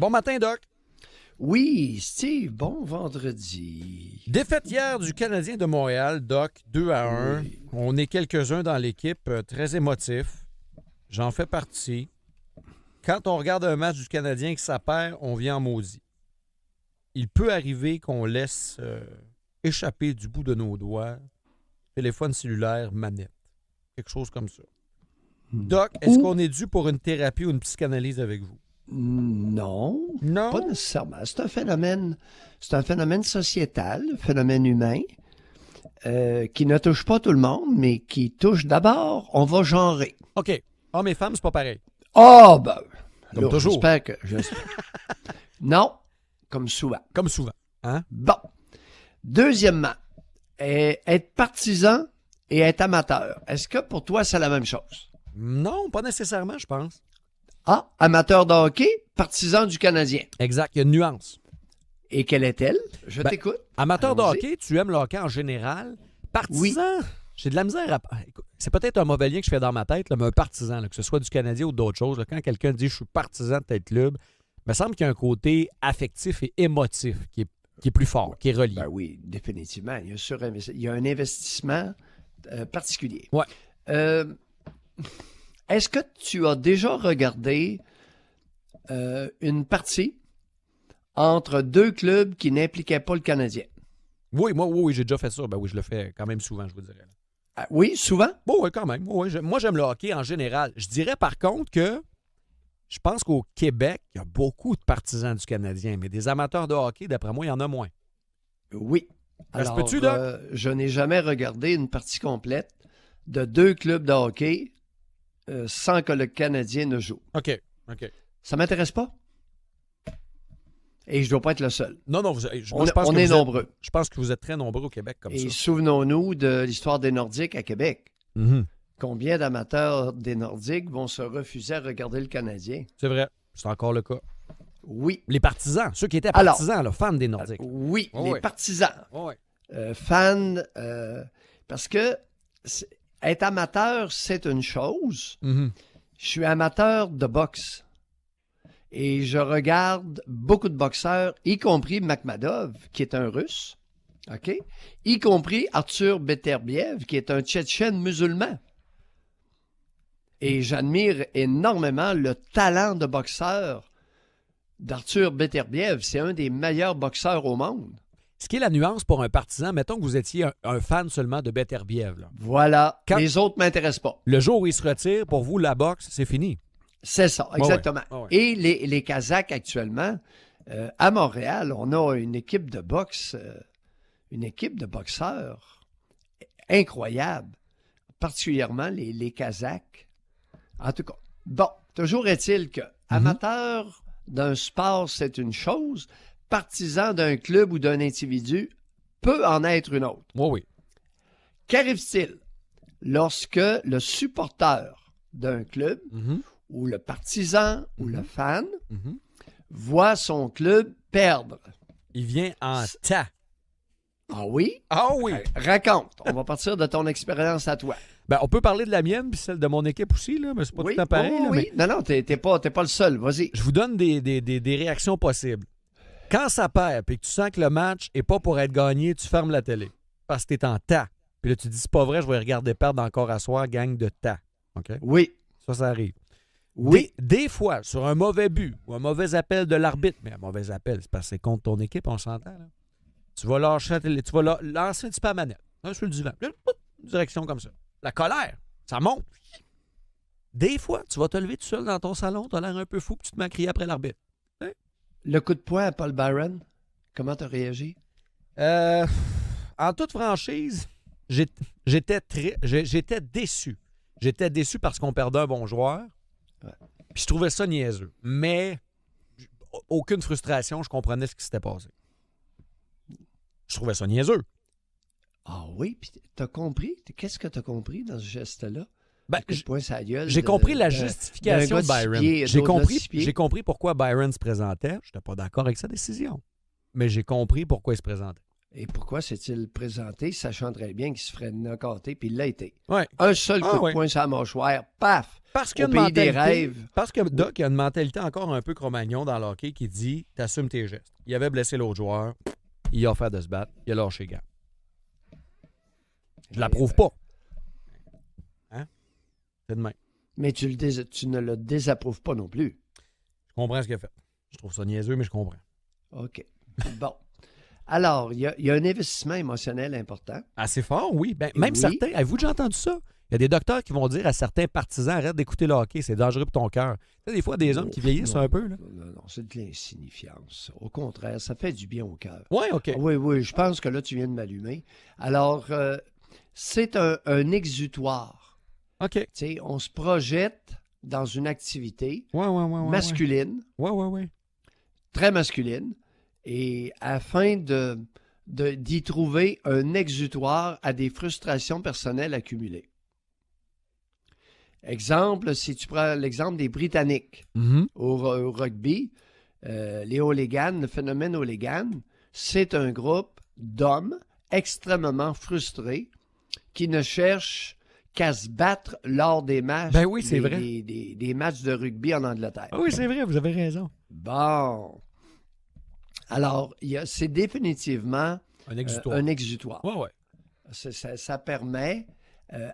Bon matin, Doc. Oui, Steve, bon vendredi. Défaite hier du Canadien de Montréal, Doc, 2-1. Oui. On est quelques-uns dans l'équipe, très émotifs. J'en fais partie. Quand on regarde un match du Canadien que ça perd, on vient en maudit. Il peut arriver qu'on laisse échapper du bout de nos doigts téléphone cellulaire, manette. Quelque chose comme ça. Doc, est-ce qu'on est dû pour une thérapie ou une psychanalyse avec vous? Non, Non? pas nécessairement. C'est un phénomène sociétal, un phénomène humain, qui ne touche pas tout le monde, mais qui touche d'abord, on va genrer. OK. Hommes et femmes, c'est pas pareil. Ah, ben, Comme là, toujours. j'espère. Non, comme souvent. Comme souvent. Hein? Bon. Deuxièmement, être partisan et être amateur. Est-ce que pour toi, c'est la même chose? Non, pas nécessairement, je pense. Ah, amateur de hockey, partisan du Canadien. Exact, il y a une nuance. Et quelle est-elle? Je t'écoute. Amateur de Allons-y. hockey, tu aimes le hockey en général. Partisan, Oui. j'ai de la misère à... Écoute, c'est peut-être un mauvais lien que je fais dans ma tête, là, mais un partisan, là, que ce soit du Canadien ou d'autres choses, là, quand quelqu'un dit « je suis partisan de tel club », il me semble qu'il y a un côté affectif et émotif qui est plus fort, qui est relié. Ben oui, définitivement. Il y a un investissement particulier. Ouais. Est-ce que tu as déjà regardé une partie entre deux clubs qui n'impliquaient pas le Canadien? Oui, j'ai déjà fait ça. Ben oui, je le fais quand même souvent, je vous dirais. Ah, oui, souvent? Bon, oui, quand même. Oui, moi, j'aime le hockey en général. Je dirais par contre que je pense qu'au Québec, il y a beaucoup de partisans du Canadien, mais des amateurs de hockey, d'après moi, il y en a moins. Oui. Ça se Alors, peut-tu, Doc? je n'ai jamais regardé une partie complète de deux clubs de hockey sans que le Canadien ne joue. OK. Ça m'intéresse pas. Et je ne dois pas être le seul. Non, On pense que est vous nombreux. Je pense que vous êtes très nombreux au Québec comme Et ça. souvenons-nous de l'histoire des Nordiques à Québec. Mhm. Combien d'amateurs des Nordiques vont se refuser à regarder le Canadien? C'est vrai. C'est encore le cas. Oui. Les partisans, ceux qui étaient Alors, partisans, là, fans des Nordiques. Oui, Oh, les oui. partisans. Oui. Fans, parce que être amateur, c'est une chose. Mhm. Je suis amateur de boxe. Et je regarde beaucoup de boxeurs, y compris Makhmadov, qui est un Russe, OK? Y compris Arthur Beterbiev, qui est un Tchétchène musulman. Et j'admire énormément le talent de boxeur d'Arthur Beterbiev. C'est un des meilleurs boxeurs au monde. Ce qui est la nuance pour un partisan, mettons que vous étiez un fan seulement de Beterbiev. Là. Voilà. Quand- Les autres ne m'intéressent pas. Le jour où il se retire, pour vous, la boxe, c'est fini. C'est ça, exactement. Ouais. Et les Kazakhs, actuellement, à Montréal, on a une équipe de boxe, une équipe de boxeurs incroyable, particulièrement les Kazakhs. En tout cas, bon, toujours est-il que amateur d'un sport, c'est une chose, partisan d'un club ou d'un individu peut en être une autre. Oui. Qu'arrive-t-il lorsque le supporter d'un club Mhm. ou le partisan ou le fan Mhm. voit son club perdre? Il vient en tas. Ah oui? Ah oui! Raconte. On va partir de ton expérience à toi. Ben, on peut parler de la mienne puis celle de mon équipe aussi, là, mais c'est pas Oui, tout le temps pareil. oui, là, oui. mais Non, t'es pas le seul. Vas-y. je vous donne des réactions possibles. Quand ça perd et que tu sens que le match n'est pas pour être gagné, tu fermes la télé parce que tu es en tas. Puis là, tu dis, c'est pas vrai, je vais regarder perdre encore à soir, gang de tas. OK? Oui. Ça arrive. Oui. Des fois, sur un mauvais but ou un mauvais appel de l'arbitre, mais un mauvais appel, c'est parce que c'est contre ton équipe, on s'entend. Là. Tu vas lâcher la télé, tu vas lancer un petit peu à manette, sur le divan. Là, une direction comme ça. La colère, ça monte. Des fois, tu vas te lever tout seul dans ton salon, tu as l'air un peu fou, puis tu te mets à crier après l'arbitre. Le coup de poing à Paul Byron, comment t'as réagi? En toute franchise, j'étais déçu. J'étais déçu parce qu'on perdait un bon joueur. Ouais. Puis je trouvais ça niaiseux. Mais aucune frustration, je comprenais ce qui s'était passé. Je trouvais ça niaiseux. Ah oui, puis t'as compris? Qu'est-ce que t'as compris dans ce geste-là? Ben, Le coup de poing sur la gueule j'ai compris la justification de d'un gars de 6 Byron. pieds, J'ai d'autres de compris, 6 pieds. j'ai compris pourquoi Byron se présentait. Je n'étais pas d'accord avec sa décision. Mais j'ai compris pourquoi il se présentait. Et pourquoi s'est-il présenté, sachant très bien qu'il se ferait knockoter, puis il l'a été. Ouais. Un seul coup ouais. de poing sur la mâchoire, paf! Parce qu'il y a au une pays des mentalité- rêves. Parce que Doc, il y a une mentalité encore un peu Cro-Magnon dans le hockey qui dit t'assumes tes gestes. Il avait blessé l'autre joueur, il a offert de se battre, il a lâché les gants. Je l'approuve pas. Hein? C'est de même. Mais tu ne le désapprouves pas non plus. Je comprends ce qu'il a fait. Je trouve ça niaiseux, mais je comprends. OK. Bon. Alors, il y a un investissement émotionnel important. Assez fort, oui. Ben, même Oui. certains. Avez-vous déjà entendu ça? Il y a des docteurs qui vont dire à certains partisans arrête d'écouter le hockey, c'est dangereux pour ton cœur. Tu sais, des fois, des hommes qui vieillissent Non, un peu. Là. Non, c'est de l'insignifiance. Au contraire, ça fait du bien au cœur. Oui, OK. Oui, je pense que là, tu viens de m'allumer. Alors, c'est un exutoire. OK. Tu sais, on se projette dans une activité Ouais. masculine, Ouais. très masculine, et afin d'y trouver un exutoire à des frustrations personnelles accumulées. Exemple, si tu prends l'exemple des Britanniques Mhm. au rugby, les hooligans, le phénomène hooligan, c'est un groupe d'hommes extrêmement frustrés qui ne cherchent qu'à se battre lors des matchs, Ben oui, c'est vrai. des matchs de rugby en Angleterre. Ah oui, c'est vrai, vous avez raison. Bon. Alors, c'est définitivement Un exutoire. un exutoire. Ouais. Ça permet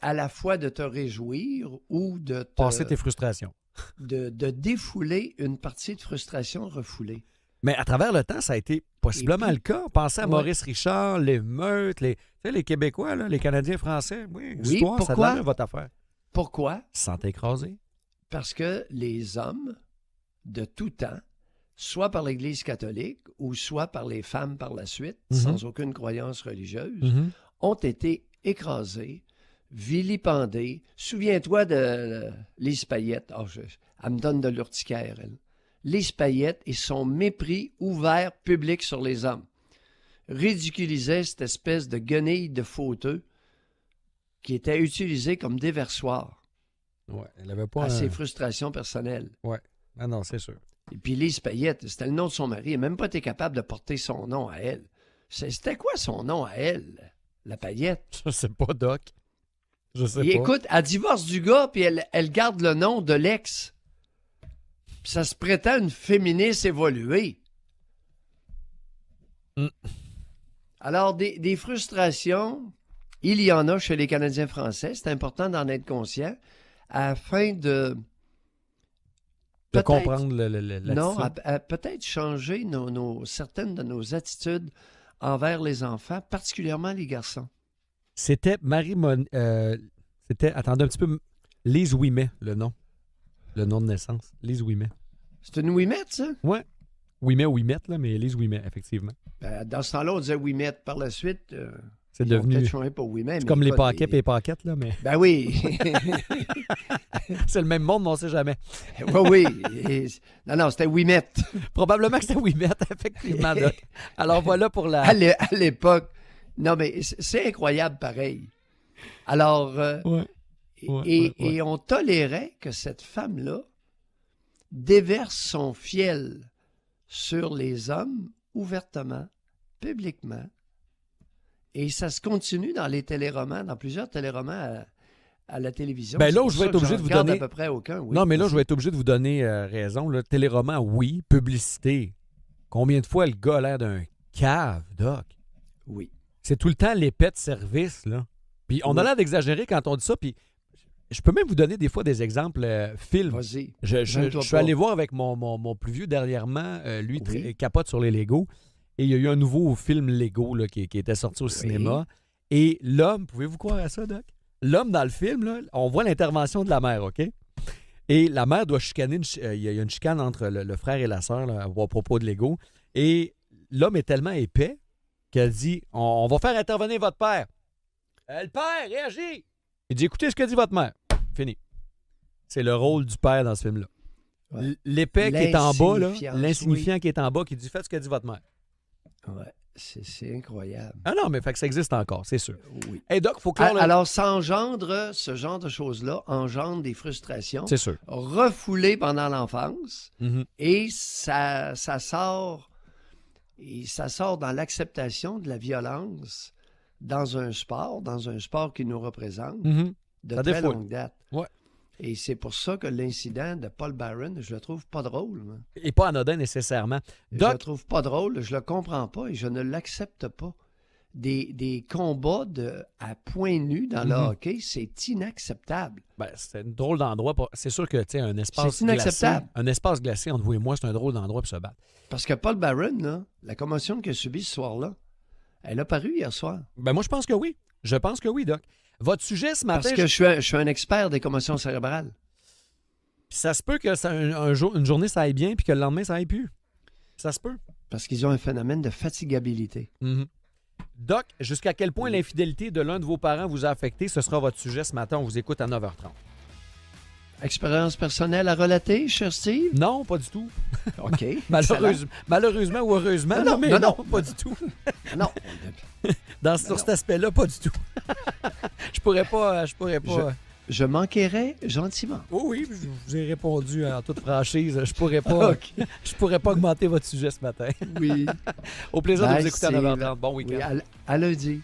à la fois de te réjouir ou Passer tes frustrations. de défouler une partie de frustration refoulée. Mais à travers le temps, ça a été possiblement Et puis- le cas. Pensez à Ouais. Maurice Richard, l'émeute, tu sais, les Québécois, là, les Canadiens français. Oui, histoire, ça pourquoi? donne votre affaire. Pourquoi? Ils se sentent écrasés. Parce que les hommes de tout temps, soit par l'Église catholique ou soit par les femmes par la suite, Mhm. sans aucune croyance religieuse, Mhm. ont été écrasés, vilipendés. Souviens-toi de Lise Payette. Elle me donne de l'urticaire, elle. Lise Payette et son mépris ouvert public sur les hommes ridiculisait cette espèce de guenille de fauteux qui était utilisée comme déversoir Ouais, elle avait pas à ses frustrations personnelles. Ah non, c'est sûr. Et puis Lise Payette, c'était le nom de son mari. Elle n'a même pas été capable de porter son nom à elle. C'était quoi son nom à elle, la Payette? Je sais pas, Doc. Je sais Et pas. écoute, elle divorce du gars, puis elle garde le nom de l'ex. Puis ça se prétend une féministe évoluée. Mm. Alors, des frustrations, il y en a chez les Canadiens français. C'est important d'en être conscient afin de... De peut-être- comprendre l'attitude. Non, à peut-être changer certaines de nos attitudes envers les enfants, particulièrement les garçons. C'était c'était, attendez un petit peu, Lise Ouimet, le nom. Le nom de naissance. Lise Ouimet. C'est une Ouimette, ça? Ouais. Ouimet, Ouimette, là, mais Lise Ouimet, effectivement. Ben, dans ce temps-là, on disait Ouimette. Par la suite, C'est ils ont devenu. peut-être changé pour Ouimet. C'est mais comme les écoute, paquets et les paquettes, là, mais Ben oui. c'est le même monde, mais on sait jamais. Oui. Non, c'était Ouimette. Probablement que c'était Ouimet, effectivement, Doc. Alors voilà pour la. À l'époque. Non, mais c'est incroyable pareil. Alors, Ouais. et on tolérait que cette femme-là déverse son fiel sur les hommes ouvertement, publiquement. Et ça se continue dans les téléromans, dans plusieurs téléromans à la télévision. Ben là C'est où pour je vais ça être que obligé j'en de vous regarde donner- à peu près aucun, oui. Non, mais là, je vais être obligé de vous donner raison. Là. Téléroman, oui. Publicité. Combien de fois le gars a l'air d'un cave, Doc? Oui. C'est tout le temps l'épée de service, là. Puis on a Oui. l'air d'exagérer quand on dit ça, puis je peux même vous donner des fois des exemples films. Vas-y. Je Gêne-toi suis pas. allé voir avec mon plus vieux dernièrement, lui, Oui. capote sur les Lego, et il y a eu un nouveau film Lego là, qui était sorti au cinéma, et l'homme, pouvez-vous croire à ça, Doc? L'homme dans le film, là, on voit l'intervention de la mère, OK? Et la mère doit chicaner, il y a une chicane entre le frère et la sœur là, à propos de Lego, et l'homme est tellement épais qu'elle dit on va faire intervenir votre père. Le père, réagit! Il dit écoutez ce que dit votre mère. Fini. C'est le rôle du père dans ce film-là. Ouais. L'épais qui est en bas, là, L'insignifiance, l'insignifiant qui est en bas, qui dit faites ce que dit votre mère. Ouais, c'est incroyable. Ah non, mais fait que ça existe encore, c'est sûr. Oui. Hey Doc, faut clore le... Alors, ça engendre, ce genre de choses-là engendre des frustrations C'est sûr. refoulées pendant l'enfance Mhm. et ça sort dans l'acceptation de la violence dans un sport qui nous représente Mhm. de Ça très défoule. longue date. Ouais. Et c'est pour ça que l'incident de Paul Barron, je le trouve pas drôle. Moi. Et pas anodin nécessairement. Je Doc, le trouve pas drôle, je le comprends pas et je ne l'accepte pas. Des combats à point nu dans le hockey, c'est inacceptable. ben, c'est un drôle d'endroit. C'est sûr que un espace C'est inacceptable. glacé, un espace glacé entre vous et moi, c'est un drôle d'endroit pour se battre. Parce que Paul Barron, là, la commotion qu'il a subie ce soir-là, elle a paru hier soir. Ben moi, je pense que oui. Je pense que oui, Doc. Votre sujet ce matin, Parce que je suis un expert des commotions cérébrales. ça se peut que une journée, ça aille bien, puis que le lendemain, ça aille plus. Ça se peut. Parce qu'ils ont un phénomène de fatigabilité. Mhm. Doc, jusqu'à quel point l'infidélité de l'un de vos parents vous a affecté? Ce sera votre sujet ce matin. On vous écoute à 9h30. Expérience personnelle à relater, cher Steve? Non, pas du tout. OK. Malheureusement ou heureusement, Non, mais non. pas du tout. Non. Sur cet aspect-là, pas du tout. Je pourrais pas. Je manquerai gentiment. Oui, je vous ai répondu en toute franchise. Je pourrais pas. OK. Je pourrais pas augmenter votre sujet ce matin. Oui. Au plaisir de Bye, vous écouter à Steve. 9h30. Bon week-end. Oui, à lundi.